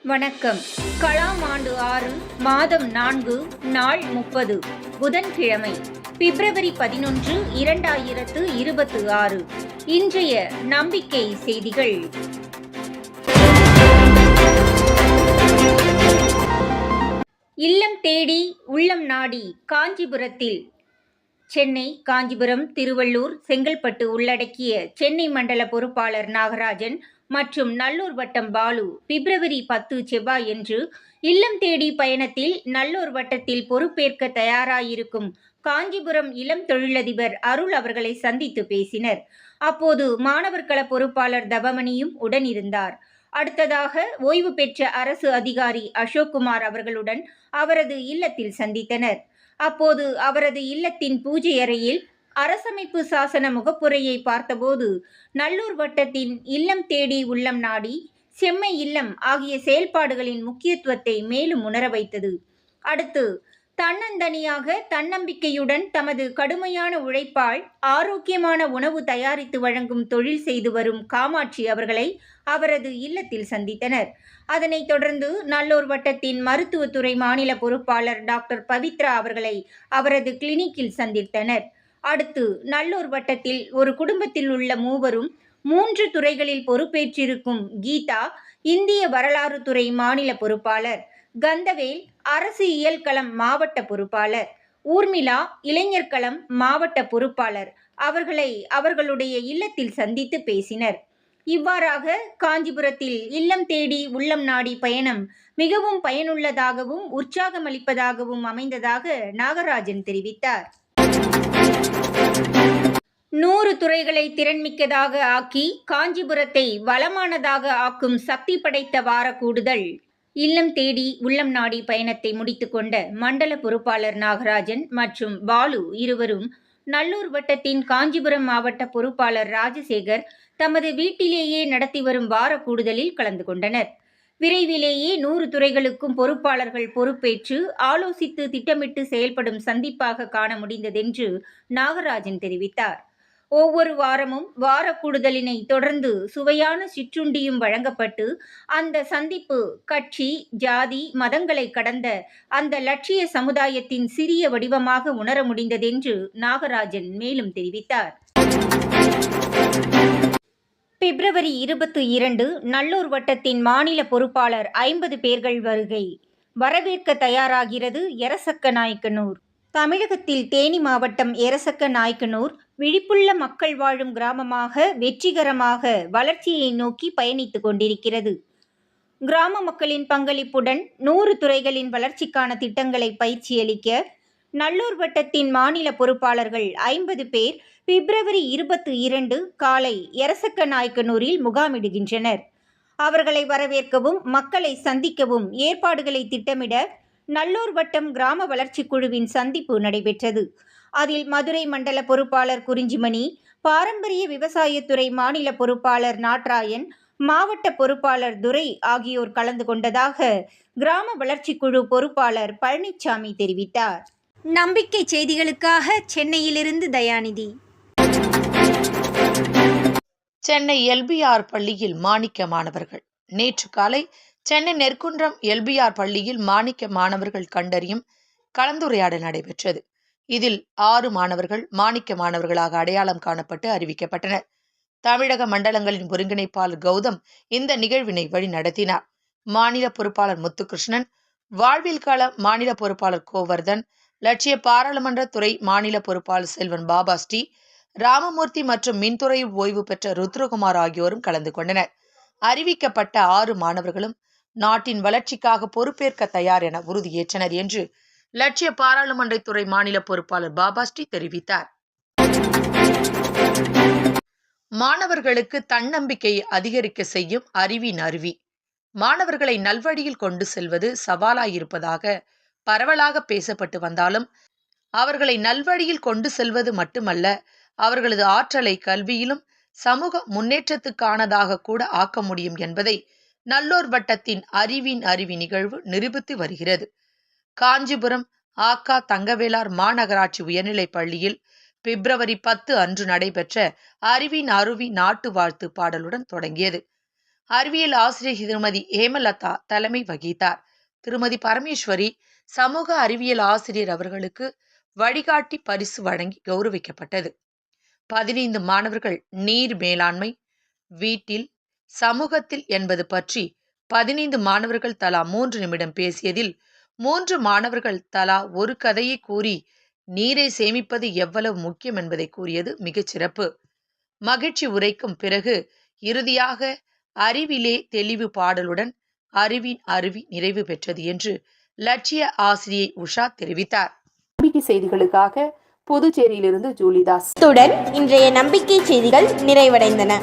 வணக்கம். கலாம் ஆண்டு 6 மாதம் 4 நாள் 30 புதன்கிழமை பிப்ரவரி 11, 2026. இன்றைய நம்பிக்கை செய்திகள். இல்லம் தேடி உள்ளம் நாடி காஞ்சிபுரத்தில் சென்னை, காஞ்சிபுரம், திருவள்ளூர், செங்கல்பட்டு உள்ளடக்கிய சென்னை மண்டல பொறுப்பாளர் நாகராஜன் மற்றும் நல்லூர் வட்டம் பாலு பிப்ரவரி 10 செவ்வாயன்று இல்லம் தேடி பயணத்தில் நல்லூர் வட்டத்தில் பொறுப்பேற்க தயாராயிருக்கும் காஞ்சிபுரம் இளம் தொழிலதிபர் அருள் அவர்களை சந்தித்து பேசினர். அப்போது மாணவர் கள பொறுப்பாளர் தவமணியும் உடனிருந்தார். அடுத்ததாக ஓய்வு பெற்ற அரசு அதிகாரி அசோக்குமார் அவர்களுடன் அவரது இல்லத்தில் சந்தித்தனர். அப்போது அவரது இல்லத்தின் பூஜை அறையில் அரசமைப்பு சாசன முகப்புரையை பார்த்தபோது நல்லூர் வட்டத்தின் இல்லம் தேடி உள்ளம் நாடி, செம்மை இல்லம் ஆகிய செயல்பாடுகளின் முக்கியத்துவத்தை மேலும் உணர வைத்தது. அடுத்து தன்னந்தனியாக தன்னம்பிக்கையுடன் தமது கடுமையான உழைப்பால் ஆரோக்கியமான உணவு தயாரித்து வழங்கும் தொழில் செய்து வரும் காமாட்சி அவர்களை அவரது இல்லத்தில் சந்தித்தனர். அதனைத் தொடர்ந்து நல்லூர் வட்டத்தின் மருத்துவத்துறை மாநில பொறுப்பாளர் டாக்டர் பவித்ரா அவர்களை அவரது கிளினிக்கில் சந்தித்தனர். அடுத்து நல்லூர் வட்டத்தில் ஒரு குடும்பத்தில் உள்ள மூவரும் 3 துறைகளில் பொறுப்பேற்றிருக்கும் கீதா இந்திய வரலாறு துறை மாநில பொறுப்பாளர், கந்தவேல் அரசு இயல் களம் மாவட்ட பொறுப்பாளர், ஊர்மிளா இளைஞர் களம் மாவட்ட பொறுப்பாளர் அவர்களை அவர்களுடைய இல்லத்தில் சந்தித்து பேசினர். இவ்வாறாக காஞ்சிபுரத்தில் இல்லம் தேடி உள்ளம் நாடி பயணம் மிகவும் பயனுள்ளதாகவும் உற்சாகமளிப்பதாகவும் அமைந்ததாக நாகராஜன் தெரிவித்தார். 100 துறைகளை திறன்மிக்கதாக ஆக்கி காஞ்சிபுரத்தை வளமானதாக ஆக்கும் சக்தி படைத்த வார கூடுதல் இல்லம் தேடி உள்ளம் நாடி பயணத்தை முடித்துக்கொண்ட மண்டல பொறுப்பாளர் நாகராஜன் மற்றும் பாலு இருவரும் நல்லூர் வட்டத்தின் காஞ்சிபுரம் மாவட்ட பொறுப்பாளர் ராஜசேகர் தமது வீட்டிலேயே நடத்தி வரும் வார கூடுதலில் கலந்து கொண்டனர். விரைவிலேயே 100 துறைகளுக்கும் பொறுப்பாளர்கள் பொறுப்பேற்று ஆலோசித்து திட்டமிட்டு செயல்படும் சந்திப்பாக காண முடிந்ததென்று நாகராஜன் தெரிவித்தார். ஒவ்வொரு வாரமும் வார கூடுதலினை தொடர்ந்து சுவையான சிற்றுண்டியும் வழங்கப்பட்டு அந்த சந்திப்பு கட்சி, ஜாதி, மதங்களை கடந்த அந்த லட்சிய சமுதாயத்தின் சிறிய வடிவமாக உணர முடிந்ததென்று நாகராஜன் மேலும் தெரிவித்தார். பிப்ரவரி 22 நல்லூர் வட்டத்தின் மாநில பொறுப்பாளர் 50 பேர்கள் வருகை. வரவேற்க தயாராகிறது எரசக்க நாயக்கனூர். தமிழகத்தில் தேனி மாவட்டம் எரசக்க நாயக்கனூர் விழிப்புள்ள மக்கள் வாழும் கிராமமாக வெற்றிகரமாக வளர்ச்சியை நோக்கி பயணித்துக் கொண்டிருக்கிறது. கிராம மக்களின் பங்களிப்புடன் 100 துறைகளின் வளர்ச்சிக்கான திட்டங்களை பயிற்சியளிக்க நல்லூர் வட்டத்தின் மாநில பொறுப்பாளர்கள் 50 பேர் பிப்ரவரி 22 காலை எரசக்க நாயக்கனூரில் முகாமிடுகின்றனர். அவர்களை வரவேற்கவும் மக்களை சந்திக்கவும் ஏற்பாடுகளை திட்டமிட நல்லூர் வட்டம் கிராம வளர்ச்சி குழுவின் சந்திப்பு நடைபெற்றது. அதில் மதுரை மண்டல பொறுப்பாளர் குறிஞ்சிமணி, பாரம்பரிய விவசாயத்துறை மாநில பொறுப்பாளர் நாட்ராயன், மாவட்ட பொறுப்பாளர் துரை ஆகியோர் கலந்து கொண்டதாக கிராம வளர்ச்சி குழு பொறுப்பாளர் பழனிசாமி தெரிவித்தார். நம்பிக்கை செய்திகளுக்காக சென்னையிலிருந்து தயாநிதி. சென்னை எல்பிஆர் பள்ளியில் மாணிக்க மாணவர்கள். நேற்று காலை சென்னை நெற்குன்றம் எல்பிஆர் பள்ளியில் மாணிக்க மாணவர்கள் கண்டறியும் கலந்துரையாடல் நடைபெற்றது. இதில் 6 மாணவர்கள் மாணிக்க மாணவர்களாக அடையாளம் காணப்பட்டு அறிவிக்கப்பட்டனர். தமிழக மண்டலங்களின் ஒருங்கிணைப்பாளர் கௌதம் இந்த நிகழ்வினை வழிநடத்தினார். மாநில பொறுப்பாளர் முத்துகிருஷ்ணன், வாழ்வில் கள மாநில பொறுப்பாளர் கோவர்தன், லட்சிய பாராளுமன்ற துறை மாநில பொறுப்பாளர் செல்வன் பாபாஸ்ரீ, ராமமூர்த்தி மற்றும் மின்துறையில் ஓய்வு பெற்ற ருத்ரகுமார் ஆகியோரும் கலந்து கொண்டனர். அறிவிக்கப்பட்ட 6 மாணவர்களும் நாட்டின் வளர்ச்சிக்காக பொறுப்பேற்க தயார் என உறுதியேற்றனர் என்று லட்சிய பாராளுமன்ற துறை மாநில பொறுப்பாளர் பாபாஸ்ரீ தெரிவித்தார். மாணவர்களுக்கு தன்னம்பிக்கையை அதிகரிக்க செய்யும் அறிவின் அருவி. மாணவர்களை நல்வழியில் கொண்டு செல்வது சவாலாயிருப்பதாக பரவலாக பேசப்பட்டு வந்தாலும் அவர்களை நல்வழியில் கொண்டு செல்வது மட்டுமல்ல, அவர்களது ஆற்றலை கல்வியிலும் சமூக முன்னேற்றத்துக்கானதாக கூட ஆக்க முடியும் என்பதை நல்லூர் வட்டத்தின் அறிவின் அருவி நிகழ்வு நிரூபித்து வருகிறது. காஞ்சிபுரம் ஆ.க. தங்கவேலார் மாநகராட்சி உயர்நிலைப் பள்ளியில் பிப்ரவரி 10 அன்று நடைபெற்ற அறிவின் அருவி நாட்டு வாழ்த்து பாடலுடன் தொடங்கியது. அறிவியல் ஆசிரியர் திருமதி ஹேமலதா தலைமை வகித்தார். திருமதி பரமேஸ்வரி சமூக அறிவியல் ஆசிரியர் அவர்களுக்கு வழிகாட்டி பரிசு வழங்கி கௌரவிக்கப்பட்டது. 15 மாணவர்கள் நீர் மேலாண்மை, வீட்டில், சமூகத்தில் என்பது பற்றி 15 மாணவர்கள் தலா 3 நிமிடம் பேசியதில் 3 மாணவர்கள் தலா ஒரு கதையை கூறி நீரை சேமிப்பது எவ்வளவு முக்கியம் என்பதை கூறியது மிகச்சிறப்பு. மகிழ்ச்சி உரைக்கும் பிறகு இறுதியாக அறிவிலே தெளிவு பாடலுடன் அறிவின் அருவி நிறைவு பெற்றது என்று லட்சிய ஆசிரியை உஷா தெரிவித்தார். நம்பிக்கை செய்திகளுக்காக புதுச்சேரியிலிருந்து ஜூலிதாஸ். இத்துடன் இன்றைய நம்பிக்கை செய்திகள் நிறைவடைந்தன.